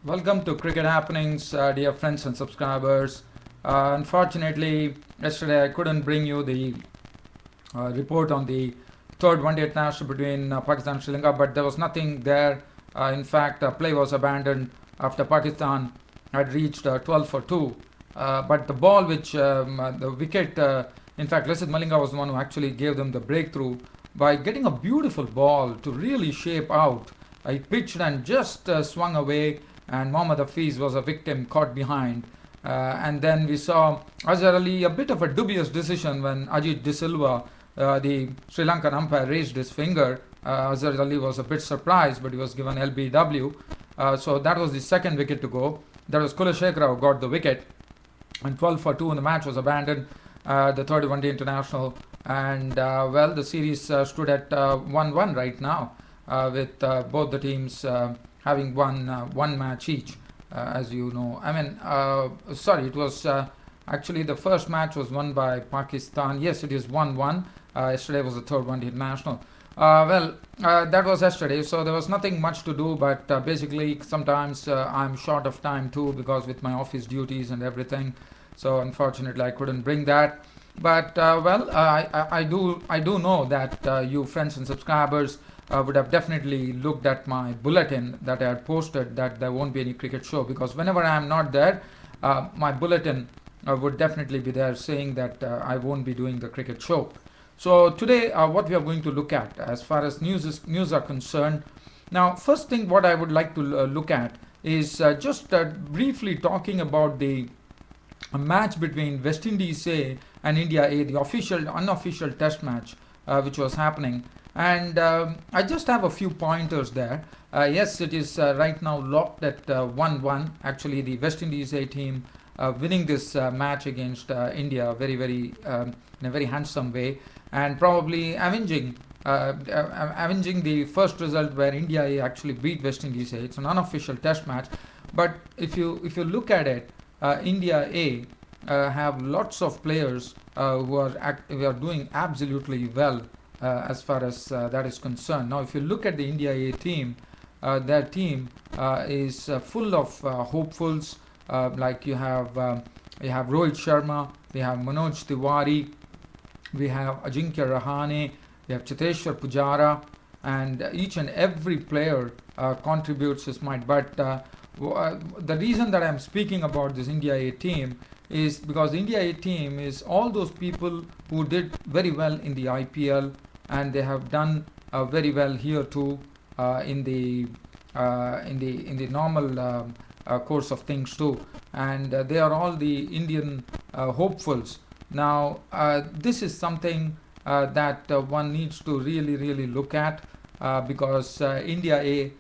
Welcome to Cricket Happenings, dear friends and subscribers. Unfortunately, yesterday I couldn't bring you the report on the third one-day international between Pakistan and Sri Lanka, but there was nothing there. In fact, play was abandoned after Pakistan had reached 12 for 2. But the ball which the wicket, in fact, Lasith Malinga was the one who actually gave them the breakthrough by getting a beautiful ball to really shape out. He pitched and just swung away, and Mohammad Hafiz was a victim caught behind. And then we saw Azhar Ali, a bit of a dubious decision when Ajit De Silva, the Sri Lankan umpire, raised his finger. Azhar Ali was a bit surprised, but he was given LBW. So that was the second wicket to go. That was Kulashekara who got the wicket. And 12 for 2 and the match was abandoned, the third one-day international. And well, the series stood at 1-1 right now, with both the teams having won one match each, as you know. I mean, sorry, it was actually the first match was won by Pakistan. Yes, it is 1-1. Yesterday was the third one-day international. That was yesterday, so there was nothing much to do, but basically sometimes I'm short of time too, because with my office duties and everything, so unfortunately I couldn't bring that. But I do know that you friends and subscribers would have definitely looked at my bulletin that I had posted that there won't be any cricket show, because whenever I am not there, my bulletin would definitely be there saying that I won't be doing the cricket show. So today what we are going to look at as far as news are concerned. Now, first thing what I would like to look at is just briefly talking about the match between West Indies A and India A, the unofficial test match which was happening. And I just have a few pointers there. Yes, it is right now locked at 1-1. Actually, the West Indies A team winning this match against India in a very handsome way, and probably avenging the first result where India A actually beat West Indies A. It's an unofficial test match, but if you look at it, India A have lots of players who are doing absolutely well as far as that is concerned. Now, if you look at the India A team, their team is full of hopefuls. Like you have Rohit Sharma, we have Manoj Tiwari, we have Ajinkya Rahane, we have Cheteshwar Pujara, and each and every player contributes his might. But the reason that I'm speaking about this India A team is because the India A team is all those people who did very well in the IPL, and they have done very well here too in the normal course of things too, and they are all the Indian hopefuls. Now, this is something that one needs to really look at, because India A,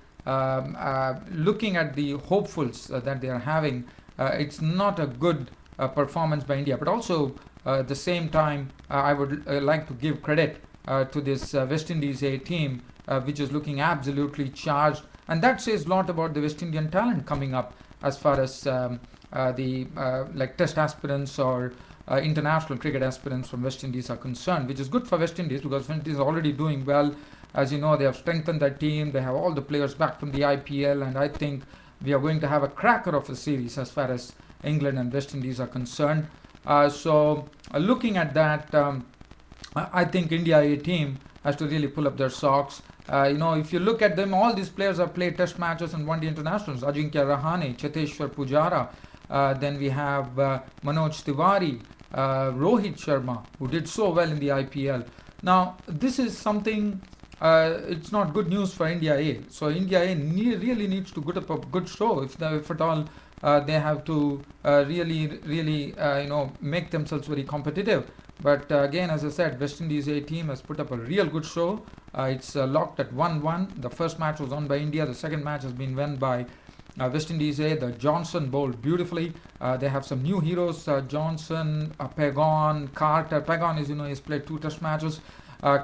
looking at the hopefuls that they are having, it's not a good performance by India. But also at the same time, I would like to give credit to this West Indies A team, which is looking absolutely charged, and that says a lot about the West Indian talent coming up as far as like test aspirants or international cricket aspirants from West Indies are concerned, which is good for West Indies, because West Indies is already doing well. As you know, they have strengthened their team, they have all the players back from the IPL, and I think we are going to have a cracker of a series as far as England and West Indies are concerned. Looking at that, I think India A team has to really pull up their socks. If you look at them, all these players have played test matches and one-day internationals. Ajinkya Rahane, Cheteshwar Pujara, then we have Manoj Tiwari, Rohit Sharma, who did so well in the IPL. Now, this is something, it's not good news for India A. So India A really needs to put up a good show if at all they have to really make themselves very competitive. But again, as I said, West Indies A team has put up a real good show. It's locked at 1-1. The first match was won by India. The second match has been won by West Indies A. The Johnson bowled beautifully. They have some new heroes, Johnson, Pagon, Carter. Pagon, as you know, has played 2 test matches.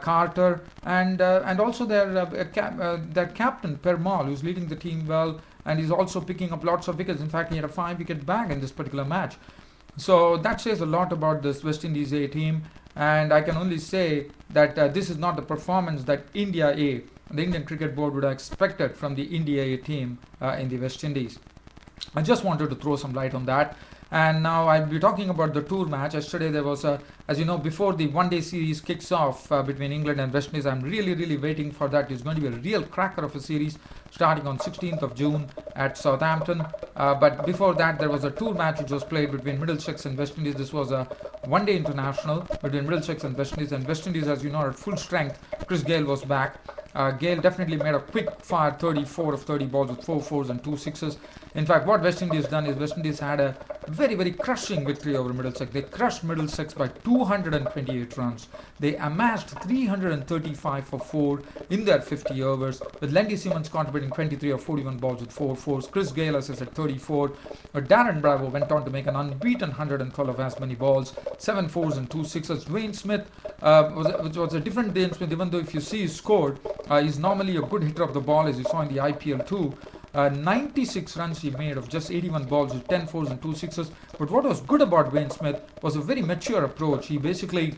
Carter and also their captain Permal, who's leading the team well, and he's also picking up lots of wickets. In fact, he had a 5-wicket bag in this particular match. So that says a lot about this West Indies A team, and I can only say that this is not the performance that India A, the Indian Cricket Board, would have expected from the India A team in the West Indies. I just wanted to throw some light on that. And now I'll be talking about the tour match. Yesterday there was a, as you know, before the one-day series kicks off between England and West Indies, I'm really waiting for that. It's going to be a real cracker of a series starting on 16th of June at Southampton. But before that there was a tour match which was played between Middlesex and West Indies. This was a one-day international between Middlesex and West Indies. And West Indies, as you know, are at full strength. Chris Gayle was back. Gayle definitely made a quick fire 34 of 30 balls with 4 fours and 2 sixes. In fact, what West Indies done is West Indies had a very crushing victory over Middlesex. They crushed Middlesex by 228 runs. They amassed 335 for 4 in their 50 overs, with Lendy Simmons contributing 23 of 41 balls with 4 fours. Chris Gayle, as I said, 34. But Darren Bravo went on to make an unbeaten 112 of as many balls, 7 fours and 2 sixes. Dwayne Smith was a different Dwayne Smith, even though if you see his score, he's normally a good hitter of the ball, as you saw in the IPL too. 96 runs he made of just 81 balls with 10 fours and 2 sixes. But what was good about Dwayne Smith was a very mature approach. He basically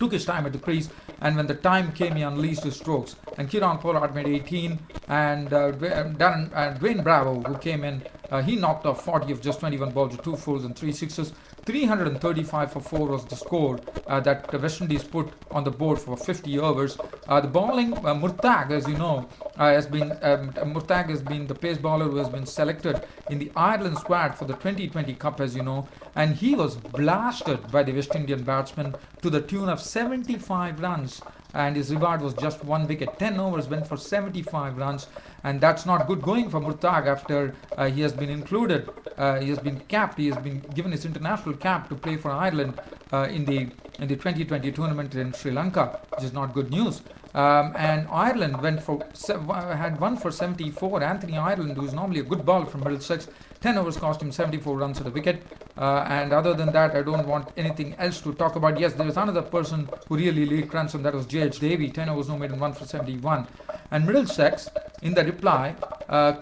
took his time at the crease, and when the time came, he unleashed his strokes. And Kieran Pollard made 18, and Dwayne Bravo, who came in, he knocked off 40 of just 21 balls with 2 fours and 3 sixes. 335 for 4 was the score that the West Indies put on the board for 50 overs. The bowling, Murtag, as you know, Murtag has been the pace bowler who has been selected in the Ireland squad for the 2020 Cup, as you know, and he was blasted by the West Indian batsman to the tune of 75 runs. And his reward was just 1 wicket. 10 overs went for 75 runs, and that's not good going for Murtag after he has been included. He has been capped. He has been given his international cap to play for Ireland in the 2020 tournament in Sri Lanka, which is not good news. And Ireland had won for 74. Anthony Ireland, who is normally a good bowler from Middlesex, 10 overs cost him 74 runs at a wicket. And other than that, I don't want anything else to talk about. Yes, there was another person who really leaked runs, and that was J.H. Davy, 10 overs no made and 1 for 71. And Middlesex, in the reply,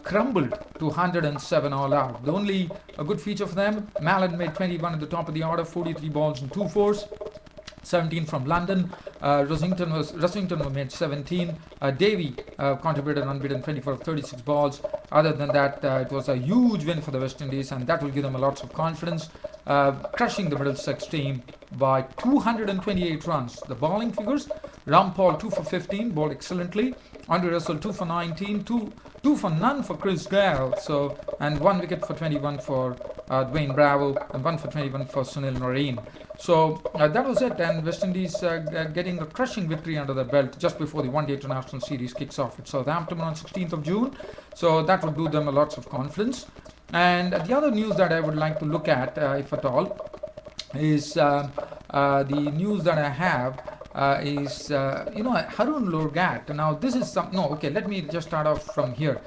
crumbled to 107 all out. The only good feature for them, Mallon made 21 at the top of the order, 43 balls and 2 fours. 17 from London. Rosington made 17. Davy contributed unbeaten 24 of 36 balls. Other than that, it was a huge win for the West Indies, and that will give them lots of confidence, crushing the Middlesex team by 228 runs. The bowling figures: Rampal 2 for 15, bowled excellently. Andre Russell 2 for 19, 2 for none for Chris Gayle, and 1 wicket for 21 for Dwayne Bravo, and 1 for 21 for Sunil Narine. So that was it, and West Indies getting a crushing victory under their belt just before the one-day international series kicks off at Southampton on 16th of June. So that would do them a lots of confidence. And the other news that I would like to look at, if at all, is the news that I have is Harun Lorgat. Now this is let me just start off from here.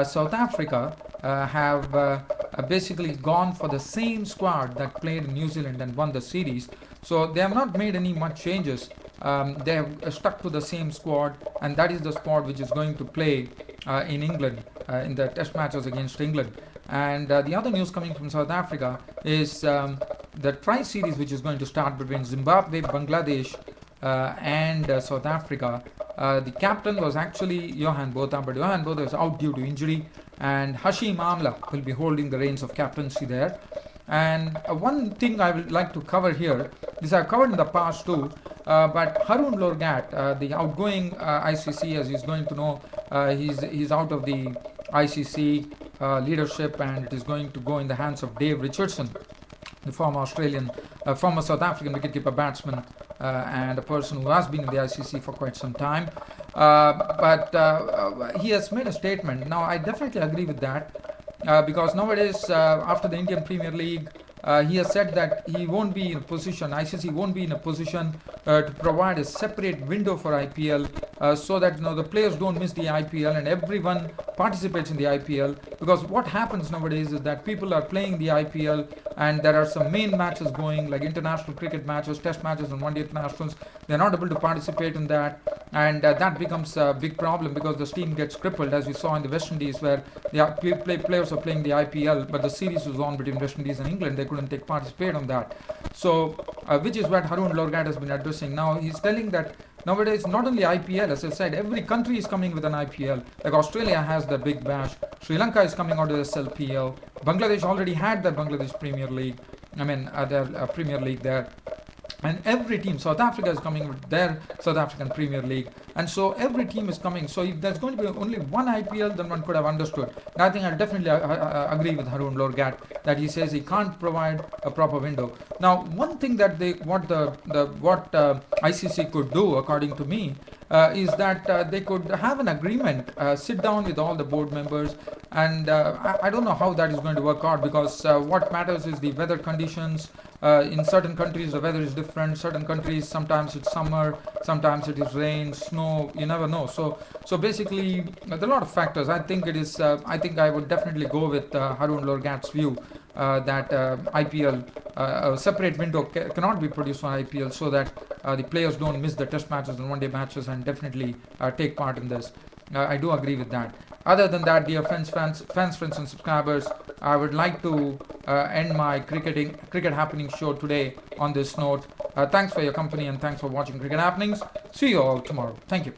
South Africa have basically gone for the same squad that played in New Zealand and won the series. So they have not made any much changes. They have stuck to the same squad, and that is the squad which is going to play in England in the test matches against England. And the other news coming from South Africa is the tri-series which is going to start between Zimbabwe, Bangladesh and South Africa. The captain was actually Johan Botha, but Johan Botha is out due to injury, and Hashim Amla will be holding the reins of captaincy there. And one thing I would like to cover here, this I've covered in the past too, but Harun Lorgat, the outgoing ICC, as he's going to know, he's out of the ICC leadership, and it is going to go in the hands of Dave Richardson, the former South African wicketkeeper batsman, and a person who has been in the ICC for quite some time. But he has made a statement. Now, I definitely agree with that, because nowadays, after the Indian Premier League, he has said that he won't be in a position, ICC won't be in a position to provide a separate window for IPL, so that the players don't miss the IPL and everyone participates in the IPL. Because what happens nowadays is that people are playing the IPL, and there are some main matches going, like international cricket matches, test matches and one-day internationals. They're not able to participate in that, and that becomes a big problem because the team gets crippled, as we saw in the West Indies, where the players are playing the IPL, but the series was on between West Indies and England. They couldn't participate on that. So which is what Harun Lorgat has been addressing. Now he's telling that Nowadays, not only IPL, as I said, every country is coming with an IPL. Like Australia has the Big Bash, Sri Lanka is coming out with SLPL, Bangladesh already had the Bangladesh Premier League. Their Premier League there. And every team, South Africa is coming with their South African Premier League, and so every team is coming. So if there's going to be only one IPL, then one could have understood. And I think I definitely agree with Harun Lorgat that he says he can't provide a proper window. Now, one thing that ICC could do, according to me, is that they could have an agreement, sit down with all the board members, and I don't know how that is going to work out, because what matters is the weather conditions. In certain countries the weather is different. Certain countries, sometimes it's summer, sometimes it is rain, snow, you never know. So basically there are a lot of factors. I think I would definitely go with Harun Lorgat's view that IPL, a separate window cannot be produced on IPL, so that the players don't miss the test matches and one day matches, and definitely take part in this. I do agree with that. Other than that, dear fans, friends and subscribers, I would like to end my cricket happening show today on this note. Thanks for your company and thanks for watching Cricket Happenings. See you all tomorrow. Thank you.